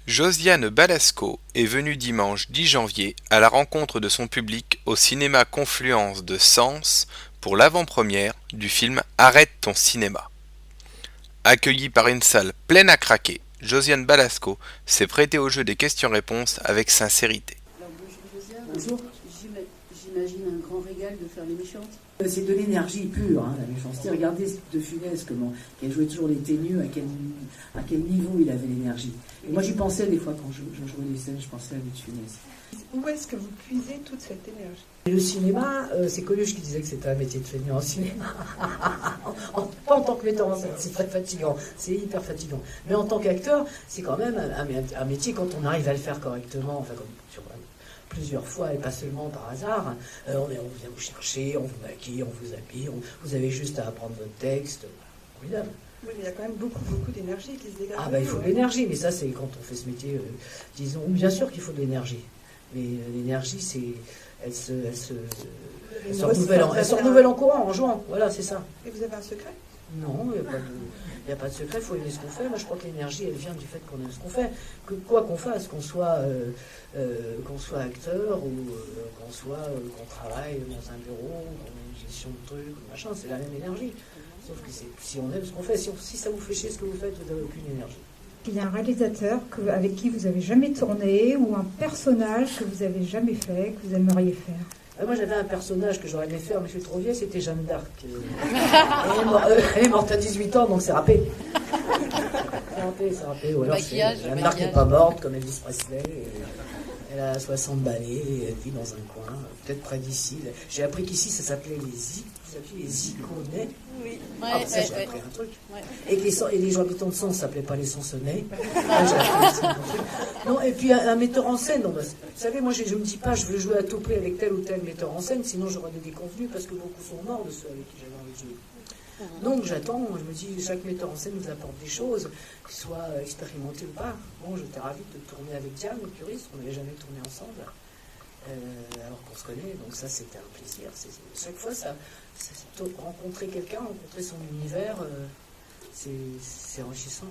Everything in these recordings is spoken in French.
Josiane Balasco est venue dimanche 10 janvier à la rencontre de son public au cinéma Confluence de Sens pour l'avant-première du film Arrête ton cinéma. Accueillie par une salle pleine à craquer, Josiane Balasco s'est prêtée au jeu des questions-réponses avec sincérité. Alors bonjour Josiane. Bonjour. J'imagine un grand régal de faire les méchantes. C'est de l'énergie pure, hein, la méchanceté. Regardez De Funès, qui jouait toujours les ténus, à quel niveau il avait l'énergie. Et moi j'y pensais des fois quand je jouais les scènes, je pensais à De Funès. Où est-ce que vous puisez toute cette énergie? Le cinéma, c'est Coluche qui disait que c'était un métier de feignant en cinéma. Pas en tant que metteur en scène, c'est très fatigant, c'est hyper fatigant. Mais en tant qu'acteur, c'est quand même un métier quand on arrive à le faire correctement, enfin comme sur plusieurs fois et pas seulement par hasard. On vient vous chercher, on vous maquille, on vous habille, vous avez juste à apprendre votre texte. Formidable. Oui, mais il y a quand même beaucoup d'énergie qui se dégage. Ah bah il faut de l'énergie, mais ça c'est quand on fait ce métier, disons, bien sûr qu'il faut de l'énergie. Mais l'énergie, elle se renouvelle en courant, en jouant. Voilà, c'est ça. Et vous avez un secret? Non, il n'y a pas de secret, il faut aimer ce qu'on fait. Moi, je crois que l'énergie, elle vient du fait qu'on aime ce qu'on fait. Que quoi qu'on fasse, qu'on soit acteur ou qu'on travaille dans un bureau, qu'on ait une gestion de trucs, machin, c'est la même énergie. Sauf que si on aime ce qu'on fait, si ça vous fait chier ce que vous faites, vous n'avez aucune énergie. Il y a un réalisateur avec qui vous n'avez jamais tourné ou un personnage que vous n'avez jamais fait, que vous aimeriez faire? Moi j'avais un personnage que j'aurais aimé faire, mais je suis trop vieille, c'était Jeanne d'Arc. Elle est morte à 18 ans, donc c'est râpé. C'est râpé. Ou alors Jeanne d'Arc n'est pas morte, comme Elvis Presley. Elle a 60 balais, et elle vit dans un coin, peut-être près d'ici. J'ai appris qu'ici ça s'appelait les Iconais. Oui. Ah, ça, j'ai appris un truc. Ouais. Et les gens habitants de Sens ne s'appelaient pas les Sansonnais. J'ai appris aussi un truc. Non, et puis un metteur en scène. Vous savez, moi je ne me dis pas je veux jouer à Toplé avec tel ou tel metteur en scène, sinon j'aurais des déconvenus parce que beaucoup sont morts de ceux avec qui j'avais envie de jouer. Donc j'attends, je me dis, chaque metteur en scène nous apporte des choses, qu'ils soient expérimentés ou pas. Bon, j'étais ravie de tourner avec Diane, Curis, on n'avait jamais tourné ensemble, alors qu'on se connaît, donc ça c'était un plaisir. Chaque fois, rencontrer quelqu'un, rencontrer son univers, c'est enrichissant.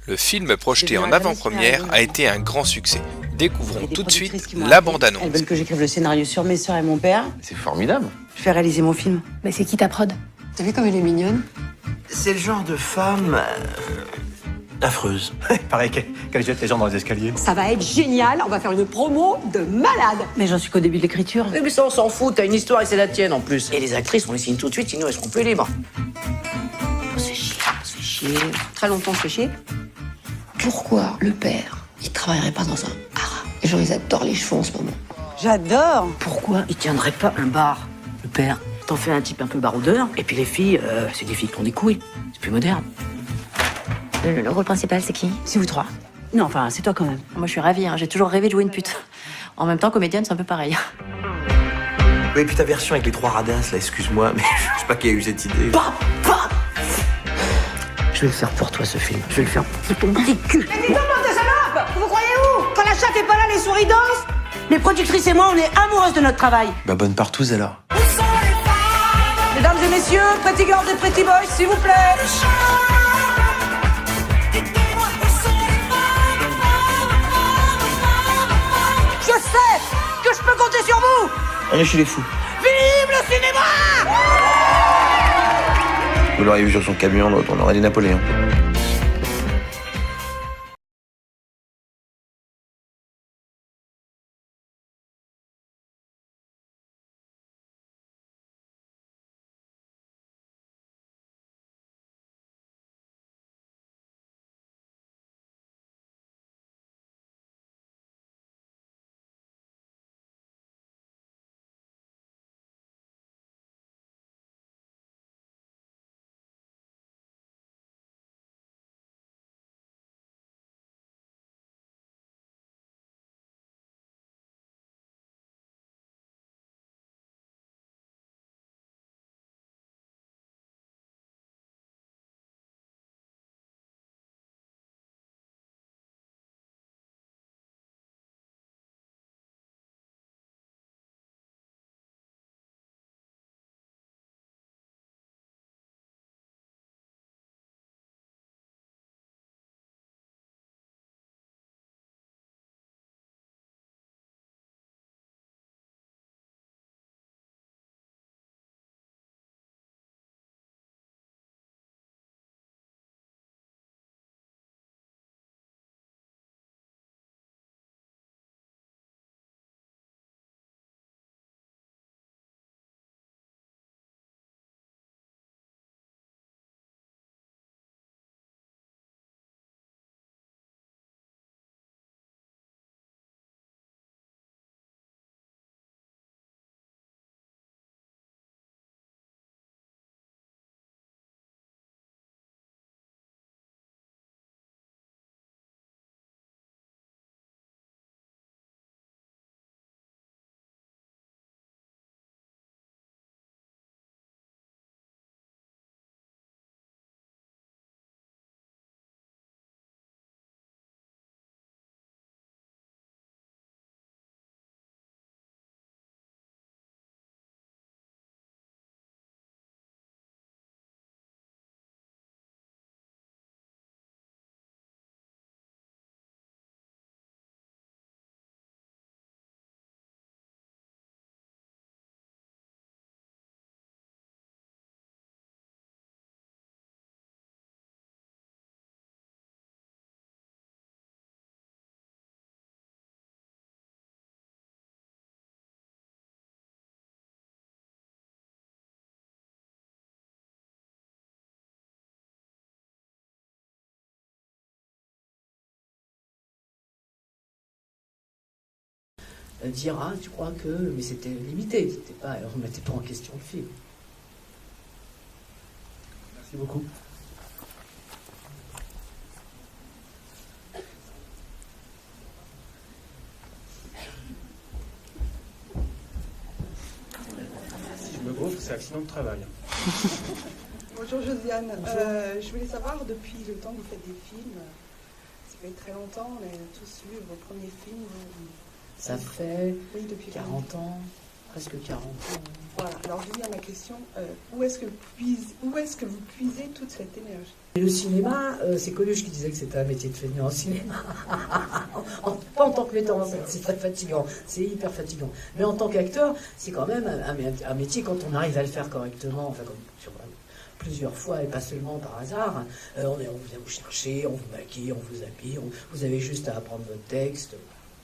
Le film projeté en avant-première a été un grand succès. Découvrons tout de suite la bande-annonce. Elles veulent que j'écrive le scénario sur mes sœurs et mon père. C'est formidable. Je fais réaliser mon film. Mais c'est qui ta prod? T'as vu comme elle est mignonne? C'est le genre de femme affreuse. Pareil qu'elle jette les gens dans les escaliers. Ça va être génial, on va faire une promo de malade. Mais j'en suis qu'au début de l'écriture. Mais ça, on s'en fout, t'as une histoire et c'est la tienne en plus. Et les actrices, on les signe tout de suite, sinon elles seront plus libres. On se fait chier. Très longtemps, je fais chier. Pourquoi le père, il travaillerait pas dans un haras? Les gens, ils adorent les chevaux en ce moment. J'adore. Pourquoi il tiendrait pas un bar, le père? T'en fais un type un peu baroudeur, et puis les filles, c'est des filles qui ont des couilles. C'est plus moderne. Le rôle principal, c'est qui? C'est vous trois. Non, enfin, c'est toi quand même. Moi, je suis ravie, hein. J'ai toujours rêvé de jouer une pute. En même temps, comédienne, c'est un peu pareil. Oui, et puis ta version avec les trois radins, là, excuse-moi, mais je sais pas qui a eu cette idée. Je vais le faire pour toi, ce film. Je vais le faire pour ton petit cul. Mais dis-moi, de salope! Vous croyez où? Quand la chatte est pas là, les souris dansent? Les productrices et moi, on est amoureuses de notre travail. Bah bonne partouze alors. Mesdames et messieurs, Pretty Girls et Pretty Boys, s'il vous plaît. Je sais que je peux compter sur vous. On est chez les fous. Vive le cinéma! Vous l'auriez vu sur son camion, l'autre, on aurait dit Napoléon. dire ah tu crois que, mais c'était limité, c'était pas, on ne mettait pas en question le film. Merci beaucoup. Si je me gonfle, c'est accident de travail. Bonjour Josiane. Je voulais savoir, depuis le temps que vous faites des films, ça fait très longtemps, on a tous vu vos premiers films. Ça fait Oui, depuis 40 ans, presque 40 ans. Voilà, alors je viens à ma question, où est-ce que vous puisez toute cette énergie? Et le cinéma, c'est Coluche qui disait que c'était un métier de feignant en cinéma. Pas en tant que metteur en scène, c'est très fatigant, c'est hyper fatigant. Mais en tant qu'acteur, c'est quand même un métier quand on arrive à le faire correctement, enfin comme sur plusieurs fois et pas seulement par hasard. On vient vous chercher, on vous maquille, on vous habille, vous avez juste à apprendre votre texte.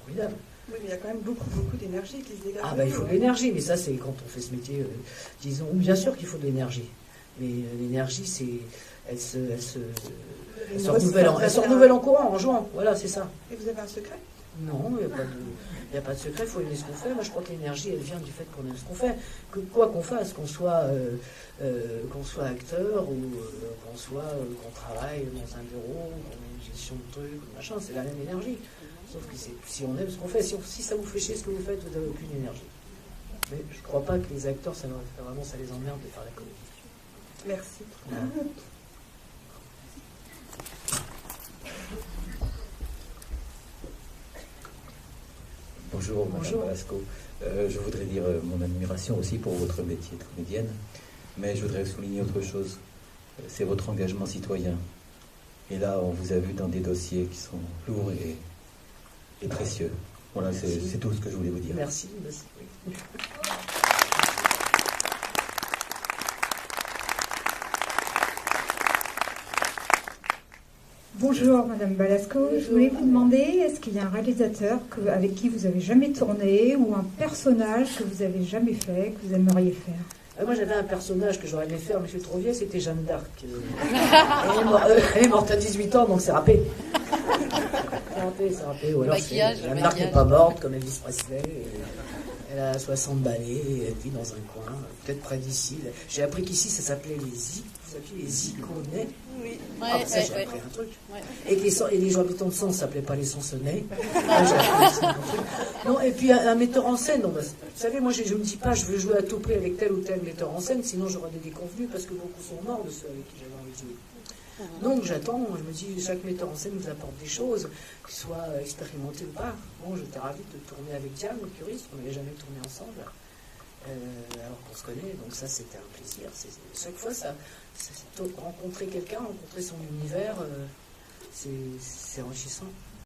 Formidable. Oui, mais il y a quand même beaucoup d'énergie qui se dégage. Ah ben il faut de l'énergie, mais ça c'est quand on fait ce métier, disons, bien sûr qu'il faut de l'énergie. Mais l'énergie, elle se renouvelle en courant, en jouant. Voilà, c'est ça. Et vous avez un secret? Non, il n'y a pas de secret, il faut aimer ce qu'on fait. Moi je crois que l'énergie, elle vient du fait qu'on aime ce qu'on fait. Que quoi qu'on fasse, qu'on soit acteur ou qu'on travaille dans un bureau, qu'on ait une gestion de trucs, machin, c'est la même énergie. Sauf que si on aime ce qu'on fait, si ça vous fait chier ce que vous faites, vous n'avez aucune énergie. Mais je ne crois pas que les acteurs, ça les emmerde de faire la comédie. Merci. Bonjour, Madame Balasco. Je voudrais dire mon admiration aussi pour votre métier de comédienne, mais je voudrais souligner autre chose. C'est votre engagement citoyen. Et là, on vous a vu dans des dossiers qui sont lourds et précieux. Voilà, c'est tout ce que je voulais vous dire. Merci. Bonjour Madame Balasco, je voulais vous demander, est-ce qu'il y a un réalisateur avec qui vous avez jamais tourné ou un personnage que vous avez jamais fait, que vous aimeriez faire? Moi j'avais un personnage que j'aurais aimé faire, mais je suis trop vieille, c'était Jeanne d'Arc. Elle est morte à 18 ans, donc c'est râpé. C'est râpé. Ou alors Jeanne d'Arc n'est pas morte, comme Elvis Presley. Elle a 60 balais, elle vit dans un coin, peut-être près d'ici. J'ai appris qu'ici ça s'appelait les Iconais. Oui, Ça, j'ai appris un truc. Ouais. Et les gens habitants de Sens ne s'appelaient pas les Sansonnais. Non, et puis un metteur en scène. Vous savez, moi je ne me dis pas je veux jouer à tout prix avec tel ou tel metteur en scène, sinon j'aurais des déconvenus parce que beaucoup sont morts de ceux avec qui j'avais envie de jouer. Donc j'attends, je me dis, chaque metteur en scène nous apporte des choses, qu'ils soient expérimentés ou pas. Bon, j'étais ravi de tourner avec Diane, le curiste, on n'avait jamais tourné ensemble, alors qu'on se connaît, donc ça c'était un plaisir. Chaque fois, rencontrer quelqu'un, rencontrer son univers, c'est enrichissant.